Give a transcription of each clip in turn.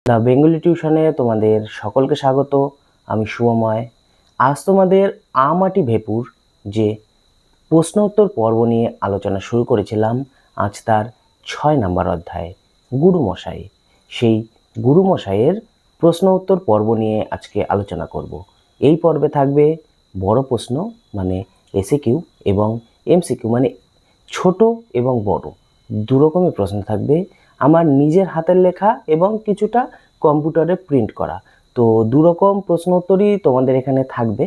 The Bengali টিউশনে তোমাদের সকলকে স্বাগত। আমি শুভময়। আজ তোমাদের আমাটি ভেপুর যে প্রশ্ন উত্তর পর্ব নিয়ে আলোচনা শুরু করেছিলাম, আজ তার 6 নম্বর অধ্যায় গুরুমশাই। সেই গুরুমশাইয়ের প্রশ্ন উত্তর পর্ব নিয়ে আজকে আলোচনা করব। এই পর্বে থাকবে বড় প্রশ্ন মানে এসিকিউ এবং এমসিকিউ মানে ছোট এবং বড় দুরকমই প্রশ্ন থাকবে। আমার নিজের হাতের লেখা এবং কিছুটা কম্পিউটারে প্রিন্ট করা, তো দুরকম প্রশ্ন উত্তরই তোমাদের এখানে থাকবে।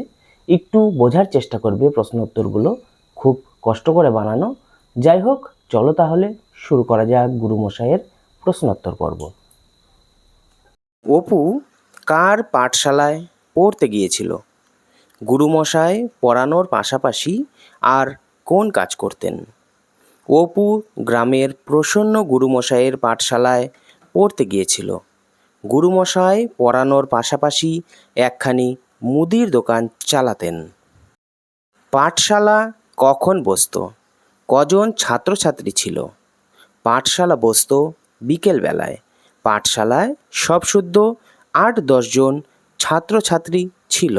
একটু বোঝার চেষ্টা করবে প্রশ্ন উত্তরগুলো, খুব কষ্ট করে বানানো। যাই হোক, চলো তাহলে শুরু করা যাক গুরুমশাইয়ের প্রশ্নোত্তর পর্ব। অপু কার পাঠশালায় পড়তে গিয়েছিল? গুরুমশাই পড়ানোর পাশাপাশি আর কোন কাজ করতেন? অপু গ্রামের প্রসন্ন গুরুমশাইয়ের পাঠশালায় পড়তে গিয়েছিল। গুরুমশাই পড়ানোর পাশাপাশি একখানি মুদির দোকান চালাতেন। পাঠশালা কখন বসত? কজন ছাত্রছাত্রী ছিল? পাঠশালা বসত বিকেলবেলায়। পাঠশালায় সবসুদ্ধ 8-10 জন ছাত্রছাত্রী ছিল।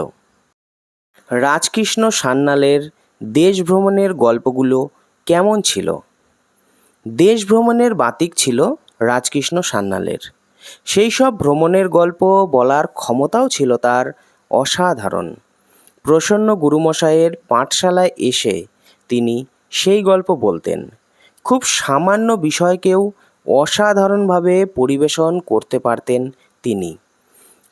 রাজকৃষ্ণ সান্যালের দেশ ভ্রমণের গল্পগুলো কেমন ছিল? দেশ ভ্রমণের বাতিক ছিল রাজকৃষ্ণ সান্যালের। সেই সব ভ্রমণের গল্প বলার ক্ষমতাও ছিল তার অসাধারণ। প্রসন্ন গুরুমশাইয়ের পাঠশালায় এসে তিনি সেই গল্প বলতেন। খুব সামান্য বিষয়কেও অসাধারণভাবে পরিবেশন করতে পারতেন তিনি।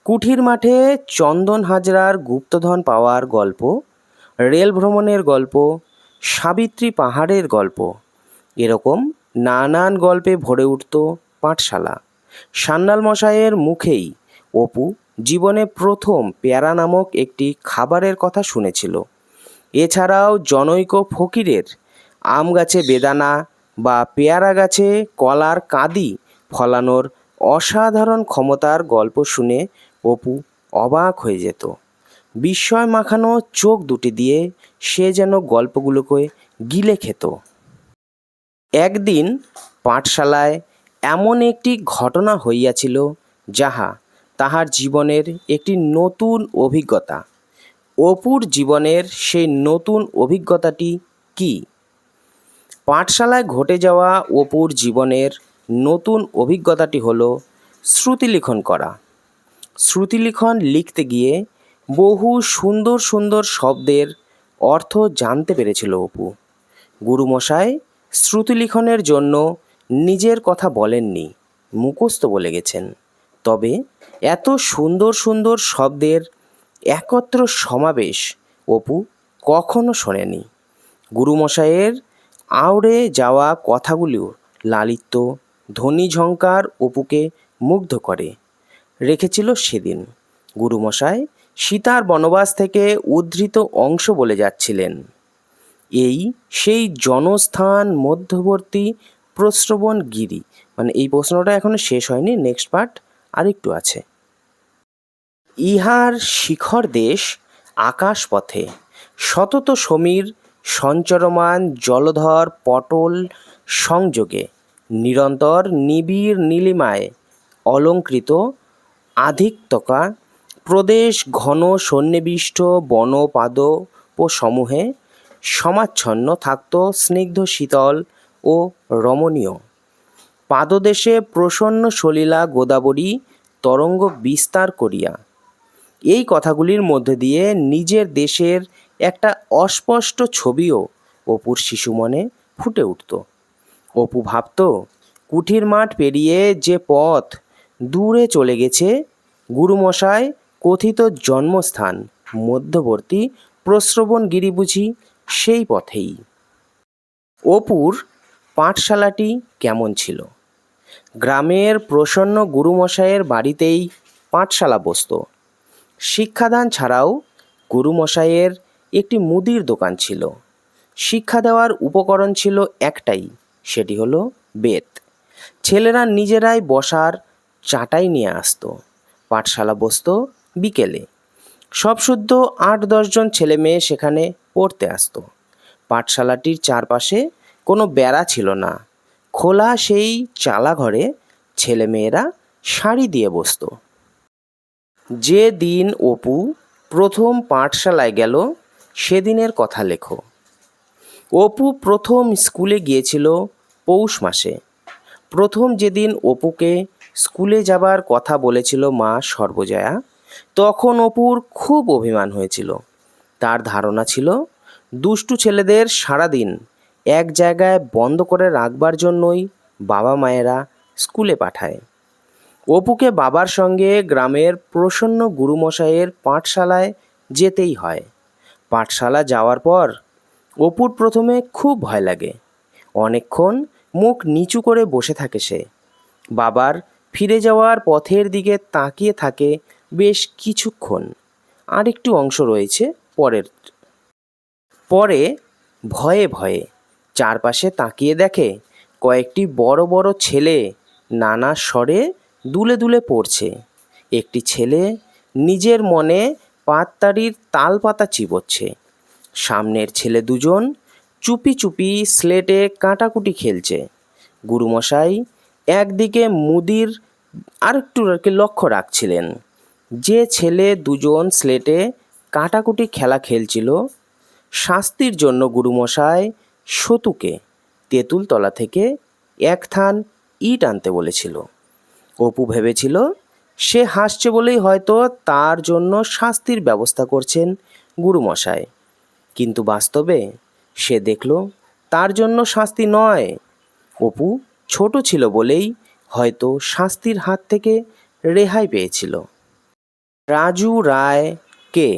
কুঠির মাঠে চন্দন হাজরার গুপ্তধন পাওয়ার গল্প, রেল ভ্রমণের গল্প, সাবিত্রী পাহাড়ের গল্প, এরকম নানান গল্পে ভরে উঠত পাঠশালা। সান্যাল মশাইয়ের মুখেই অপু জীবনে প্রথম পেয়ারা নামক একটি খাবারের কথা শুনেছিল। এছাড়াও জনৈক ফকিরের আম গাছে বেদানা বা পেয়ারা গাছে কলার কাঁদি ফলানোর অসাধারণ ক্ষমতার গল্প শুনে অপু অবাক হয়ে যেত। বিস্ময় মাখানো চোখ দুটি দিয়ে সে যেন গল্পগুলোকে গিলে খেত। একদিন পাঠশালায় এমন একটি ঘটনা হইয়াছিল যাহা তাহার জীবনের একটি নতুন অভিজ্ঞতা। অপুর জীবনের সেই নতুন অভিজ্ঞতাটি কি? পাঠশালায় ঘটে যাওয়া অপুর জীবনের নতুন অভিজ্ঞতাটি হলো শ্রুতিলিখন করা। শ্রুতিলিখন লিখতে গিয়ে বহু সুন্দর সুন্দর শব্দের অর্থ জানতে পেরেছিল অপু। গুরুমশাই শ্রুতিলিখনের জন্য নিজের কথা বলেননি, মুখস্থ বলে গেছেন। তবে এত সুন্দর সুন্দর শব্দের একত্র সমাবেশ অপু কখনো শোনেনি। গুরুমশাইয়ের আউড়ে যাওয়া কথাগুলির লালিত্য ধ্বনিঝঙ্কার অপুকে মুগ্ধ করে রেখেছিল সেদিন। গুরুমশাই সীতার বনবাস থেকে উদ্ধৃত অংশ বলে যাচ্ছিলেন। এই সেই জনস্থান মধ্যবর্তী প্রস্রবণ গিরি, মানে এই প্রশ্নটা এখনো শেষ হয়নি, নেক্সট পার্ট আরেকটু আছে। ইহার শিখর দেশ আকাশপথে সতত সমীর সঞ্চরমান জলধর পটল সংযোগে নিরন্তর নিবিড় নীলিমায় অলঙ্কৃত আধিক্যকা প্রদেশ ঘন সন্নিবিষ্ট বন পাদপসমূহে সমাচ্ছন্ন থাকত স্নিগ্ধ শীতল ও রমণীয়। পাদদেশে প্রসন্ন সলিলা গোদাবরী তরঙ্গ বিস্তার করিয়া। এই কথাগুলির মধ্যে দিয়ে নিজের দেশের একটা অস্পষ্ট ছবিও অপুর শিশু মনে ফুটে উঠত। অপু ভাবত, কুঠির মাঠ পেরিয়ে যে পথ দূরে চলে গেছে, গুরুমশাই কথিত জন্মস্থান মধ্যবর্তী প্রস্রবণগিরি বুঝি সেই পথেই। অপুর পাঠশালাটি কেমন ছিল? গ্রামের প্রসন্ন গুরুমশাইয়ের বাড়িতেই পাঠশালা বসত। শিক্ষাদান ছাড়াও গুরুমশাইয়ের একটি মুদির দোকান ছিল। শিক্ষা দেওয়ার উপকরণ ছিল একটাই, সেটি হলো বেত। ছেলেরা নিজেরাই বসার চাটাই নিয়ে আসতো। পাঠশালা বসত বিকেলে। সবসুদ্ধ 8-10 জন ছেলে মেয়ে সেখানে পড়তে আসতো। পাঠশালাটির চারপাশে কোনো বেড়া ছিল না। খোলা সেই চালা ঘরে ছেলেমেয়েরা সারি দিয়ে বসত। যে দিন অপু প্রথম পাঠশালায় গেল সেদিনের কথা লেখো। অপু প্রথম স্কুলে গিয়েছিল পৌষ মাসে। প্রথম যেদিন অপুকে স্কুলে যাবার কথা বলেছিল মা সর্বজয়া, তখন অপুর খুব অভিমান হয়েছিল। তার ধারণা ছিল দুষ্টু ছেলেদের সারাদিন এক জায়গায় বন্ধ করে রাখবার জন্যই বাবা মায়েরা স্কুলে পাঠায়। অপুকে বাবার সঙ্গে গ্রামের প্রসন্ন গুরুমশাইয়ের পাঠশালায় যেতেই হয়। পাঠশালা যাওয়ার পর অপুর প্রথমে খুব ভয় লাগে। অনেকক্ষণ মুখ নিচু করে বসে থাকে সে। বাবার ফিরে যাওয়ার পথের দিকে তাকিয়ে থাকে বেশ কিছুক্ষণ। আরেকটু অংশ রয়েছে পরে ভয়ে ভয়ে চারপাশে তাকিয়ে দেখে কয়েকটি বড় বড় ছেলে নানা স্বরে দুলে দুলে পড়ছে। একটি ছেলে নিজের মনে পাততাড়ির তাল পাতা চিবোচ্ছে। সামনের ছেলে দুজন চুপি চুপি স্লেটে কাটাকুটি খেলছে। গুরুমশাই একদিকে মুদির আরেকটু লক্ষ্য রাখছিলেন। যে ছেলে দুজন স্লেটে কাটাকুটি খেলা খেলছিল, শাস্তির জন্য গুরুমশাই সতুকে তেঁতুলতলা থেকে এক থান ইট আনতে বলেছিল। অপু ভেবেছিল সে হাসছে বলেই হয়তো তার জন্য শাস্তির ব্যবস্থা করছেন গুরুমশাই, কিন্তু বাস্তবে সে দেখল তার জন্য শাস্তি নয়। অপু ছোট ছিল বলেই হয়তো শাস্তির হাত থেকে রেহাই পেয়েছিল। রাজু রায় কে?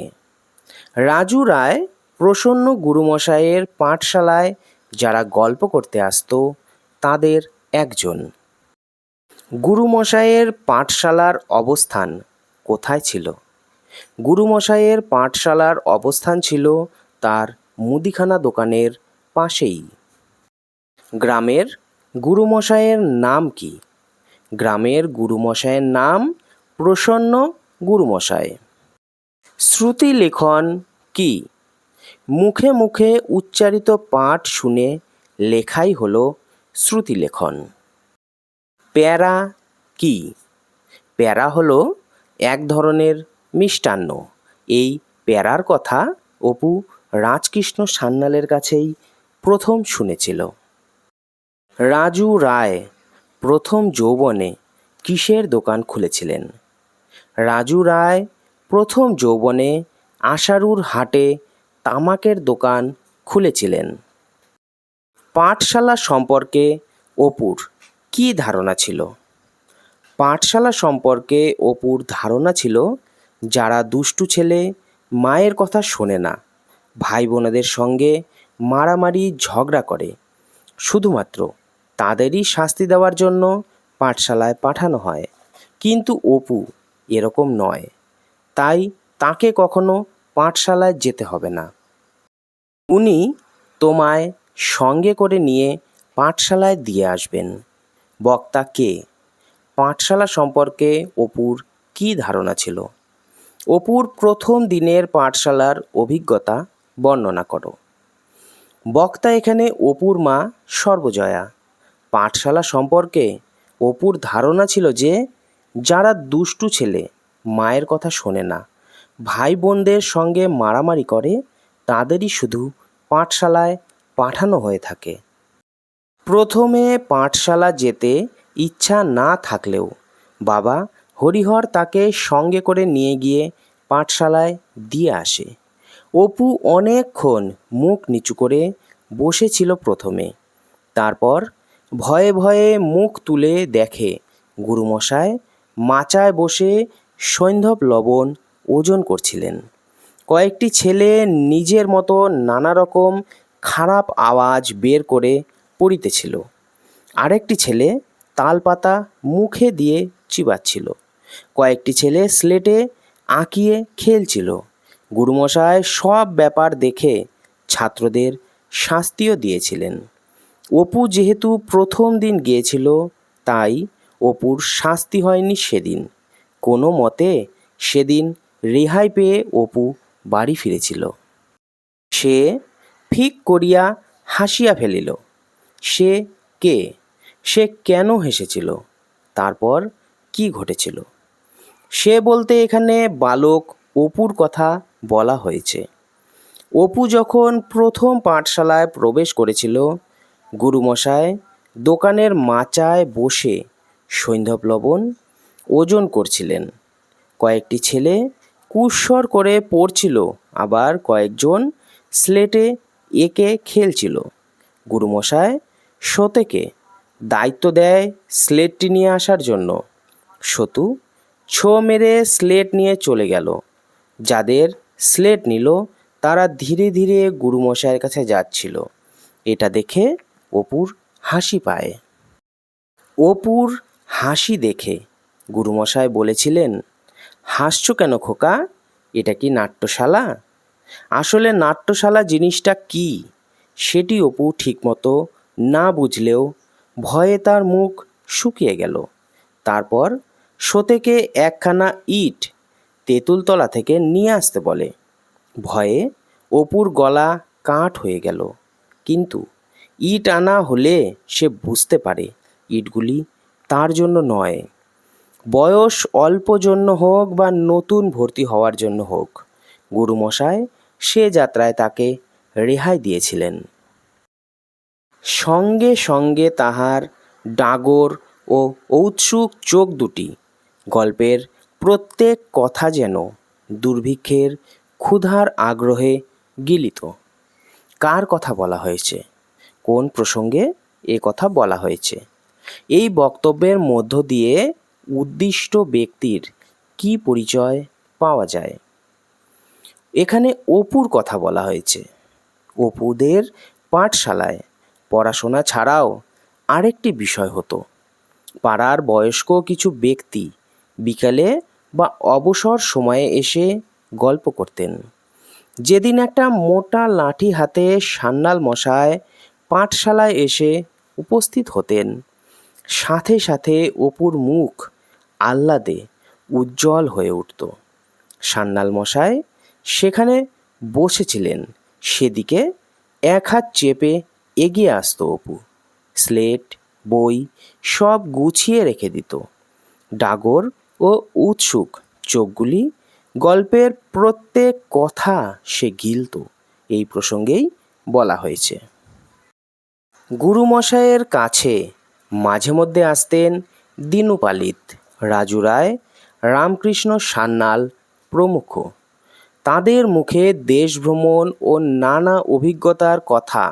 রাজু রায় প্রসন্ন গুরুমশাইয়ের পাঠশালায় যারা গল্প করতে আসতো তাদের একজন। গুরুমশাইয়ের পাঠশালার অবস্থান কোথায় ছিল? গুরুমশাইয়ের পাঠশালার অবস্থান ছিল তার মুদিখানা দোকানের পাশেই। গ্রামের গুরুমশাইয়ের নাম কি? গ্রামের গুরুমশাইয়ের নাম প্রসন্ন গুরুমশাই। শ্রুতিলেখন কি? মুখে মুখে উচ্চারিত পাঠ শুনে লেখাই হলো শ্রুতিলেখন। প্যারা কি? প্যারা হলো এক ধরনের মিষ্টান্ন। এই প্যারার কথা অপু রাজকৃষ্ণ সান্যালের কাছেই প্রথম শুনেছিল। রাজু রায় প্রথম যৌবনে কিসের দোকান খুলেছিলেন? রাজু রায় প্রথম যৌবনে আশারুর হাটে তামাকের দোকান খুলেছিলেন। পাঠশালা সম্পর্কে অপুর কী ধারণা ছিল? পাঠশালা সম্পর্কে অপুর ধারণা ছিল যারা দুষ্টু ছেলে মায়ের কথা শোনে না, ভাই বোনেদের সঙ্গে মারামারি ঝগড়া করে, শুধুমাত্র তাদেরই শাস্তি দেওয়ার জন্য পাঠশালায় পাঠানো হয়। কিন্তু অপু এরকম নয়, তাই তাকে কখনো পাঠশালায় যেতে হবে না। উনি তোমায় সঙ্গে করে নিয়ে পাঠশালায় দিয়ে আসবেন। বক্তা কে? পাঠশালা সম্পর্কে অপুর কী ধারণা ছিল? অপুর প্রথম দিনের পাঠশালার অভিজ্ঞতা বর্ণনা করো। বক্তা এখানে অপুর মা সর্বজয়া। পাঠশালা সম্পর্কে অপুর ধারণা ছিল যে যারা দুষ্টু ছেলে মায়ের কথা শোনে না, ভাই বোনদের সঙ্গে মারামারি করে, তাদেরই শুধু পাঠশালায় পাঠানো হয়ে থাকে। প্রথমে পাঠশালা যেতে ইচ্ছা না থাকলেও বাবা হরিহর তাকে সঙ্গে করে নিয়ে গিয়ে পাঠশালায় দিয়ে আসে। অপু অনেকক্ষণ মুখ নিচু করে বসেছিল প্রথমে। তারপর ভয়ে ভয়ে মুখ তুলে দেখে গুরুমশাই মাচায় বসে সৈন্ধব লবণ ওজন করছিলেন। কয়েকটি ছেলে নিজের মতো নানা রকম খারাপ আওয়াজ বের করে পড়িতেছিল। আরেকটি ছেলে তালপাতা মুখে দিয়ে চিবাচ্ছিল। কয়েকটি ছেলে স্লেটে আঁকিয়ে খেলছিল। গুরুমশাই সব ব্যাপার দেখে ছাত্রদের শাস্তিও দিয়েছিলেন। অপু যেহেতু প্রথম দিন গিয়েছিল, তাই অপুর শাস্তি হয়নি সেদিন। কোনো মতে সেদিন রেহাই পেয়ে অপু বাড়ি ফিরেছিল। সে ফিক করিয়া হাসিয়া ফেলিল। সে কে? সে কেন হেসেছিল? তারপর কি ঘটেছিল। সে বলতে এখানে বালক অপুর কথা বলা হয়েছে। অপু যখন প্রথম পাঠশালায় প্রবেশ করেছিল, গুরুমশাই দোকানের মাচায় বসে সৈন্ধব লবণ ওজন করছিলেন। কয়েকটি ছেলে কুস্বর করে পড়ছিল, আবার কয়েকজন স্লেটে এঁকে খেলছিল। গুরুমশাই সতেকে দায়িত্ব দেয় স্লেটটি নিয়ে আসার জন্য। সতু ছো মেরে স্লেট নিয়ে চলে গেল। যাদের স্লেট নিল তারা ধীরে ধীরে গুরুমশাইয়ের কাছে যাচ্ছিল। এটা দেখে অপুর হাসি পায়। অপুর হাসি দেখে গুরুমশাই বলেছিলেন, হাসছো কেন খোকা? এটা কি নাট্যশালা? আসলে নাট্যশালা জিনিসটা কি সেটি অপু ঠিকমতো না বুঝলেও ভয়ে তার মুখ শুকিয়ে গেল। তারপর সতেকে একখানা ইট তেঁতুলতলা থেকে নিয়ে আসতে বলে। ভয়ে অপুর গলা কাঠ হয়ে গেল। কিন্তু ইট আনা হলে সে বুঝতে পারে ইটগুলি তার জন্য নয়। বয়স অল্প জন্য হোক বা নতুন ভর্তি হওয়ার জন্য হোক, গুরুমশাই সে যাত্রায় তাকে রেহাই দিয়েছিলেন। সঙ্গে সঙ্গে তাহার ডাগর ও ঔৎসুক চোখ দুটি গল্পের প্রত্যেক কথা যেন দুর্ভিক্ষের ক্ষুধার আগ্রহে গিলিত। কার কথা বলা হয়েছে, কোন প্রসঙ্গে এ কথা বলা হয়েছে, এই বক্তব্যের মধ্য দিয়ে উদ্দিষ্ট ব্যক্তির কি পরিচয় পাওয়া যায়। এখানে অপুর কথা বলা হয়েছে। অপুদের পাঠশালায় পড়াশোনা ছাড়াও আরেকটি বিষয় হতো। পাড়ার বয়স্ক কিছু ব্যক্তি বিকালে বা অবসর সময়ে এসে গল্প করতেন। যেদিন একটা মোটা লাঠি হাতে সান্যাল মশাই পাঠশালায় এসে উপস্থিত হতেন, সাথে সাথে অপুর মুখ আহ্লাদে উজ্জ্বল হয়ে উঠত। সান্যাল মশাই সেখানে বসেছিলেন, সেদিকে এক হাত চেপে এগিয়ে আসতো অপু। স্লেট বই সব গুছিয়ে রেখে দিত। ডাগর ও উৎসুক চোখগুলি গল্পের প্রত্যেক কথা সে গিলত। এই প্রসঙ্গেই বলা হয়েছে। গুরুমশাইয়ের কাছে মাঝে মধ্যে আসতেন দীনু পালিত, রাজু রায়, রামকৃষ্ণ সান্যাল প্রমুখ। তাদের মুখে দেশভ্রমণ ও নানা অভিজ্ঞতার কথা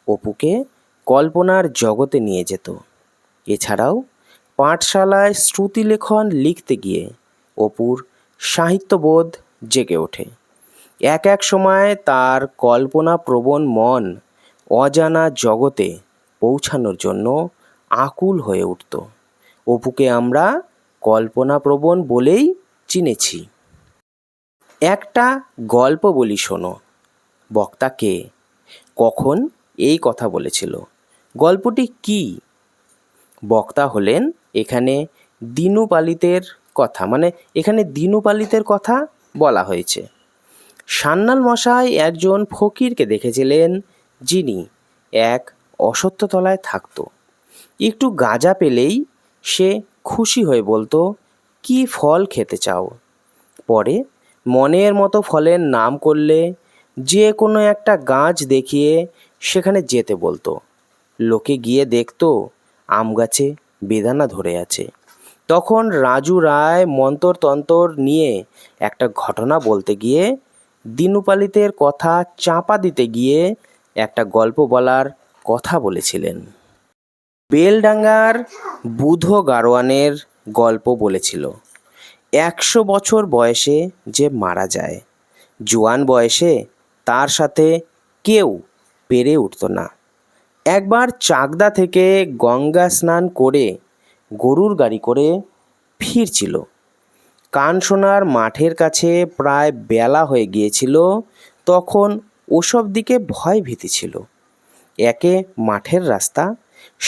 অপুকে কল্পনার জগতে নিয়ে যেত। এছাড়াও পাঠশালায় শ্রুতিলেখন লিখতে গিয়ে অপুর সাহিত্যবোধ জেগে ওঠে। এক এক সময় তার কল্পনাপ্রবণ মন অজানা জগতে পৌঁছানোর জন্য আকুল হয়ে উঠত। অপুকে আমরা কল্পনাপ্রবণ বলেই চিনেছি। একটা গল্প বলি শোনো। বক্তা কে, কখন এই কথা বলেছিল, গল্পটি কি? বক্তা হলেন এখানে দীনু পালিতের কথা, মানে এখানে দীনু পালিতের কথা বলা হয়েছে। সান্যাল মশাই একজন ফকিরকে দেখেছিলেন, যিনি এক অশ্বত্থতলায় থাকত। একটু গাঁজা পেলেই সে খুশি হয়ে বলতো, কি ফল খেতে চাও? পরে মনের মতো ফলের নাম করলে যে কোনো একটা গাছ দেখিয়ে সেখানে যেতে বলতো। লোকে গিয়ে দেখতো আম গাছে বেদানা ধরে আছে। তখন রাজু রায় মন্তর তন্তর নিয়ে একটা ঘটনা বলতে গিয়ে দীনুপালিতের কথা চাপা দিতে গিয়ে একটা গল্প বলার কথা বলেছিলেন। বেলডাঙ্গার বুধ গারোয়ানের গল্প বলেছিল। 100 বছর বয়সে যে মারা যায়, জোয়ান বয়সে তার সাথে কেউ পেরে উঠত না। একবার চাকদা থেকে গঙ্গা স্নান করে গরুর গাড়ি করে ফিরছিল। কানসোনার মাঠের কাছে প্রায় বেলা হয়ে গিয়েছিল। তখন ওসব দিকে ভয় ভীতি ছিল। একে মাঠের রাস্তা,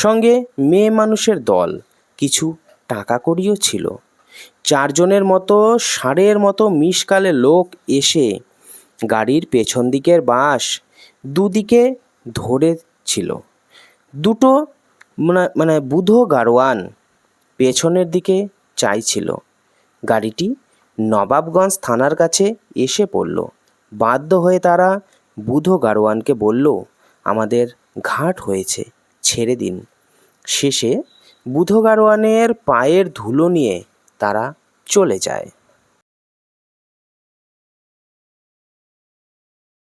সঙ্গে মেয়ে মানুষের দল, কিছু টাকা কড়িও ছিল। 4 জনের মতো ষাঁড়ের মতো মিশকালে লোক এসে গাড়ির পেছন দিকের বাঁশ দুদিকে ধরেছিল। দুটো বুধো গারোয়ান পেছনের দিকে চাইছিল। গাড়িটি নবাবগঞ্জ থানার কাছে এসে পড়ল। বাধ্য হয়ে তারা বুধো গাড়োয়ানকে বলল, আমাদের ঘাট হয়েছে, ছেড়ে দিন। শেষে বুধো গাড়োয়ানের পায়ের ধুলো নিয়ে তারা চলে যায়।